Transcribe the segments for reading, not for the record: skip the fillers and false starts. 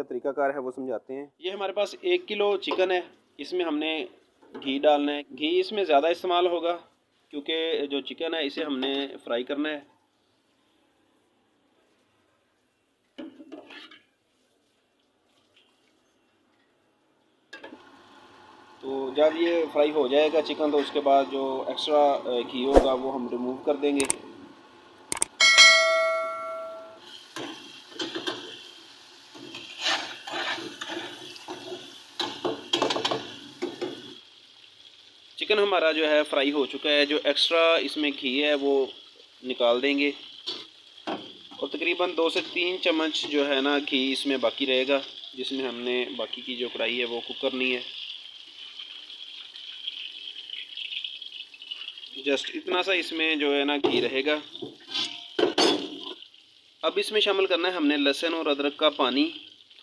तरीकाकार है वो समझाते हैं। ये हमारे पास 1 किलो चिकन है, इसमें हमने घी डालना है। घी इसमें ज़्यादा इस्तेमाल होगा क्योंकि जो चिकन है इसे हमने फ्राई करना है। तो जब ये फ्राई हो जाएगा चिकन, तो उसके बाद जो एक्स्ट्रा घी होगा वो हम रिमूव कर देंगे। चिकन हमारा जो है फ्राई हो चुका है। जो एक्स्ट्रा इसमें घी है वो निकाल देंगे और तकरीबन 2 से 3 चम्मच जो है ना घी इसमें बाकी रहेगा, जिसमें हमने बाकी की जो कढ़ाई है वो कुक करनी है। जस्ट इतना सा इसमें जो है ना घी रहेगा। अब इसमें शामिल करना है हमने लहसुन और अदरक का पानी।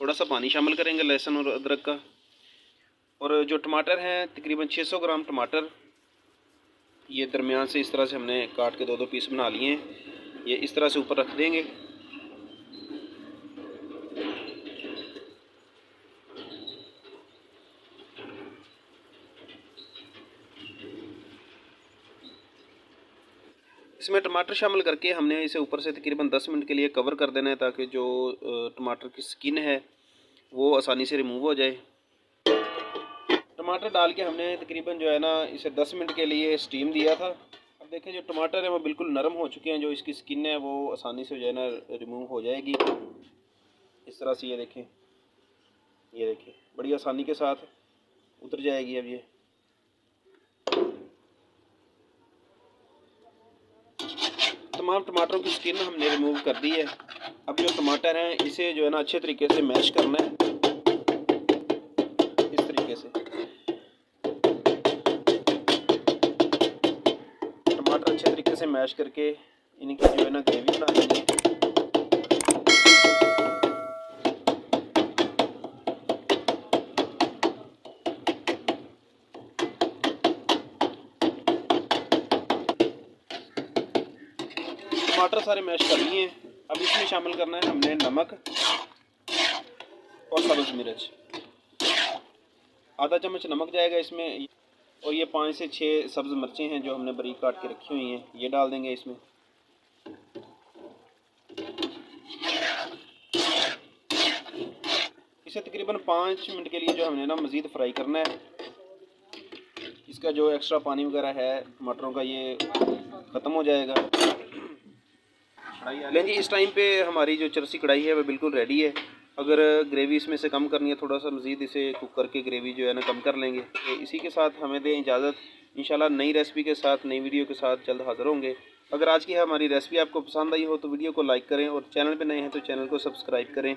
थोड़ा सा पानी शामिल करेंगे लहसुन और अदरक का। और जो टमाटर हैं तकरीबन 600 ग्राम टमाटर, ये दरमियान से इस तरह से हमने काट के 2-2 पीस बना लिए हैं। ये इस तरह से ऊपर रख देंगे। इसमें टमाटर शामिल करके हमने इसे ऊपर से तकरीबन 10 मिनट के लिए कवर कर देना है, ताकि जो टमाटर की स्किन है वो आसानी से रिमूव हो जाए। टमाटर डाल के हमने तकरीबन जो है ना इसे 10 मिनट के लिए स्टीम दिया था। अब देखें जो टमाटर है वो बिल्कुल नरम हो चुके हैं। जो इसकी स्किन है वो आसानी से जो है ना रिमूव हो जाएगी इस तरह से। ये देखें बड़ी आसानी के साथ उतर जाएगी। अब ये तमाम टमाटरों की स्किन हमने रिमूव कर दी है। अब जो टमाटर हैं इसे जो है ना अच्छे तरीके से मैश करना है, इस तरीके से। टमाटर अच्छे तरीके से मैश करके इनकी जो है ना ग्रेवी बना लेंगे। टमाटर सारे मैश कर लिए हैं। अब इसमें शामिल करना है हमने नमक और सब्ज़ मिर्च। आधा चम्मच नमक जाएगा इसमें, और ये 5 से 6 सब्ज़ मिर्चें हैं जो हमने बारीक काट के रखी हुई हैं, ये डाल देंगे इसमें। इसे तकरीबन 5 मिनट के लिए जो हमने ना मज़ीद फ्राई करना है। इसका जो एक्स्ट्रा पानी वगैरह है टमाटरों का ये ख़त्म हो जाएगा। लें जी, इस टाइम पे हमारी जो चरसी कढ़ाई है वो बिल्कुल रेडी है। अगर ग्रेवी इसमें से कम करनी है, थोड़ा सा मज़ीद इसे कुक करके ग्रेवी जो है ना कम कर लेंगे। तो इसी के साथ हमें दें इजाज़त। इंशाल्लाह नई रेसिपी के साथ, नई वीडियो के साथ जल्द हाज़िर होंगे। अगर आज की हमारी रेसिपी आपको पसंद आई हो तो वीडियो को लाइक करें, और चैनल पे नए हैं तो चैनल को सब्सक्राइब करें।